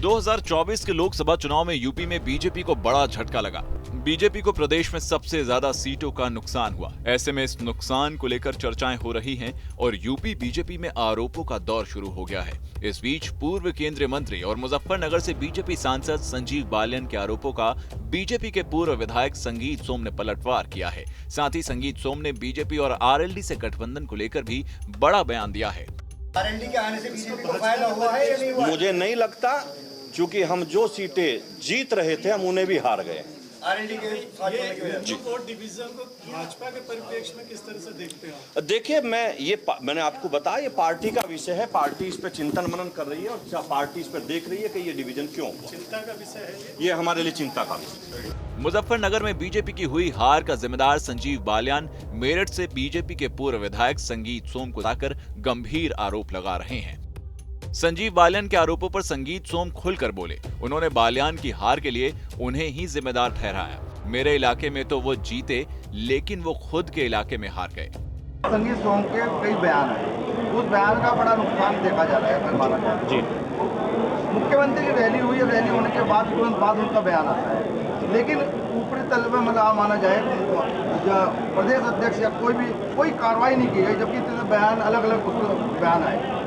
2024 के लोकसभा चुनाव में यूपी में बीजेपी को बड़ा झटका लगा। बीजेपी को प्रदेश में सबसे ज्यादा सीटों का नुकसान हुआ। ऐसे में इस नुकसान को लेकर चर्चाएं हो रही हैं और यूपी बीजेपी में आरोपों का दौर शुरू हो गया है। इस बीच पूर्व केंद्रीय मंत्री और मुजफ्फरनगर से बीजेपी सांसद संजीव बालियान के आरोपों का बीजेपी के पूर्व विधायक संगीत सोम ने पलटवार किया है। साथ ही संगीत सोम ने बीजेपी और आरएलडी से गठबंधन को लेकर भी बड़ा बयान दिया है। आरएलडी के आने से बीजेपी को फायदा हुआ है या नहीं हुआ? मुझे नहीं लगता, क्योंकि हम जो सीटें जीत रहे थे हम उन्हें भी हार गए। आरएलडी के साथ होने की वजह से वोट डिवीजन को भाजपा के परिप्रेक्ष्य में किस तरह से देखते हैं? देखिए, मैंने आपको बताया, ये पार्टी का विषय है। पार्टी इस पे चिंतन मनन कर रही है और पार्टी इस पे देख रही है कि ये डिवीजन क्यों हुआ। चिंता का विषय है ये हमारे लिए चिंता का विषय है। मुजफ्फरनगर में बीजेपी की हुई हार का जिम्मेदार संजीव बालियान मेरठ से बीजेपी के पूर्व विधायक संगीत सोम को लाकर गंभीर आरोप लगा रहे हैं। संजीव बालियान के आरोपों पर संगीत सोम खुलकर बोले। उन्होंने बालियान की हार के लिए उन्हें ही जिम्मेदार ठहराया। मेरे इलाके में तो वो जीते, लेकिन वो खुद के इलाके में हार गए। संगीत सोम के कई बयान है, उस बयान का बड़ा नुकसान देखा जा रहा है। अगर माना जाए जी, मुख्यमंत्री की रैली हुई है, रैली होने के बाद तुरंत बाद उनका बयान आता है, लेकिन ऊपरी तल में मतलब माना जाए प्रदेश अध्यक्ष या कोई कार्रवाई नहीं की गई, जबकि बयान अलग अलग बयान आए।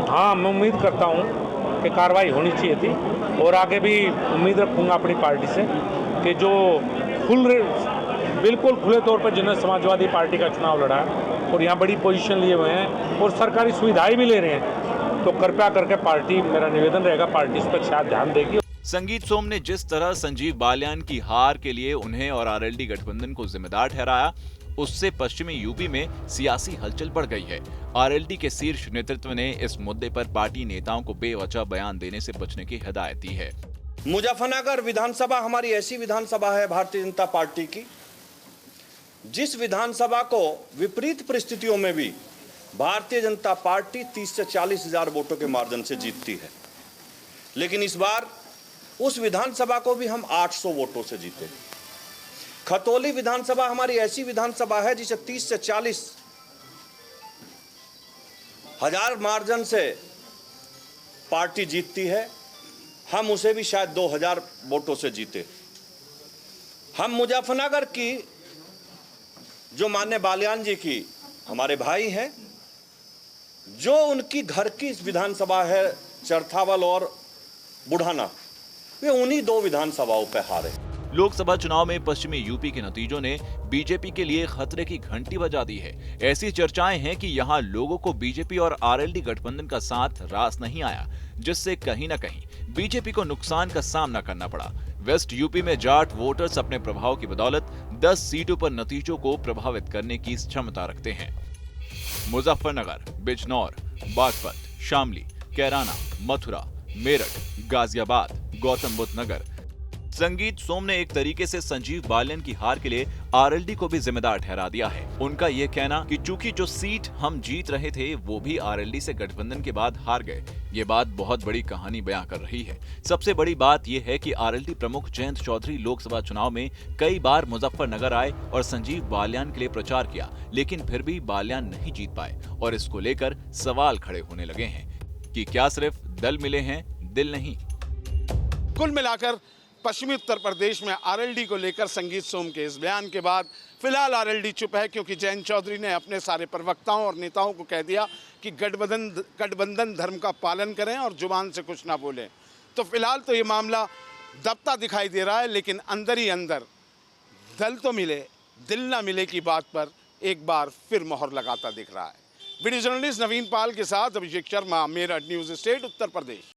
हाँ, मैं उम्मीद करता हूँ कि कार्रवाई होनी चाहिए थी और आगे भी उम्मीद रखूँगा अपनी पार्टी से कि जो बिल्कुल खुले तौर पर जिन्होंने समाजवादी पार्टी का चुनाव लड़ा है और यहाँ बड़ी पोजीशन लिए हुए हैं और सरकारी सुविधाएं भी ले रहे हैं, तो कृपया करके पार्टी, मेरा निवेदन रहेगा, पार्टी इस पर शायद ध्यान देगी। संगीत सोम ने जिस तरह संजीव बालियान की हार के लिए उन्हें और आरएलडी गठबंधन को जिम्मेदार ठहराया, उससे पश्चिमी यूपी में सियासी हलचल बढ़ गई है। आरएलडी के शीर्ष नेतृत्व ने इस मुद्दे पर पार्टी नेताओं को बेवजह बयान देने से बचने की हिदायत दी है। मुजफ्फरनगर विधानसभा हमारी ऐसी विधानसभा है भारतीय जनता पार्टी की, जिस विधानसभा को विपरीत परिस्थितियों में भी भारतीय जनता पार्टी 30 से 40 हजार वोटों के मार्जिन से जीतती है। लेकिन इस बार उस विधानसभा को भी हम 800 वोटों से जीते। खतौली विधानसभा हमारी ऐसी विधानसभा है जिसे 30 से 40 हजार मार्जिन से पार्टी जीतती है। हम उसे भी शायद 2000 वोटों से जीते। हम मुजफ्फरनगर की जो माननीय बालियान जी की हमारे भाई हैं, जो उनकी घर की विधानसभा है चरथावल और बुढ़ाना, वे उन्हीं दो विधानसभाओं पर हारे। लोकसभा चुनाव में पश्चिमी यूपी के नतीजों ने बीजेपी के लिए खतरे की घंटी बजा दी है। ऐसी चर्चाएं हैं कि यहां लोगों को बीजेपी और आरएलडी गठबंधन का साथ रास नहीं आया, जिससे कहीं न कहीं बीजेपी को नुकसान का सामना करना पड़ा। वेस्ट यूपी में जाट वोटर्स अपने प्रभाव की बदौलत 10 सीटों पर नतीजों को प्रभावित करने की क्षमता रखते हैं। मुजफ्फरनगर, बिजनौर, बागपत, शामली, कैराना, मथुरा, मेरठ, गाजियाबाद, गौतम बुद्ध नगर। संगीत सोम ने एक तरीके से संजीव बालियान की हार के लिए आरएलडी को भी जिम्मेदार ठहरा दिया है। उनका ये कहना कि चूंकि जो सीट हम जीत रहे थे वो भी आरएलडी से गठबंधन के बाद हार गए, ये बात बहुत बड़ी कहानी बयां कर रही है। सबसे बड़ी बात यह है कि आरएलडी प्रमुख जयंत चौधरी लोकसभा चुनाव में कई बार मुजफ्फरनगर आए और संजीव बालियान के लिए प्रचार किया, लेकिन फिर भी बालियान नहीं जीत पाए और इसको लेकर सवाल खड़े होने लगे हैं कि क्या सिर्फ दल मिले हैं, दिल नहीं। कुल मिलाकर पश्चिमी उत्तर प्रदेश में आरएलडी को लेकर संगीत सोम के इस बयान के बाद फिलहाल आरएलडी चुप है, क्योंकि जयंत चौधरी ने अपने सारे प्रवक्ताओं और नेताओं को कह दिया कि गठबंधन धर्म का पालन करें और जुबान से कुछ ना बोलें। तो फिलहाल तो ये मामला दबता दिखाई दे रहा है, लेकिन अंदर ही अंदर दल तो मिले, दिल ना मिले की बात पर एक बार फिर मोहर लगाता दिख रहा है। वीडियो जर्नलिस्ट नवीन पाल के साथ अभिषेक शर्मा, मेरठ न्यूज़ स्टेट, उत्तर प्रदेश।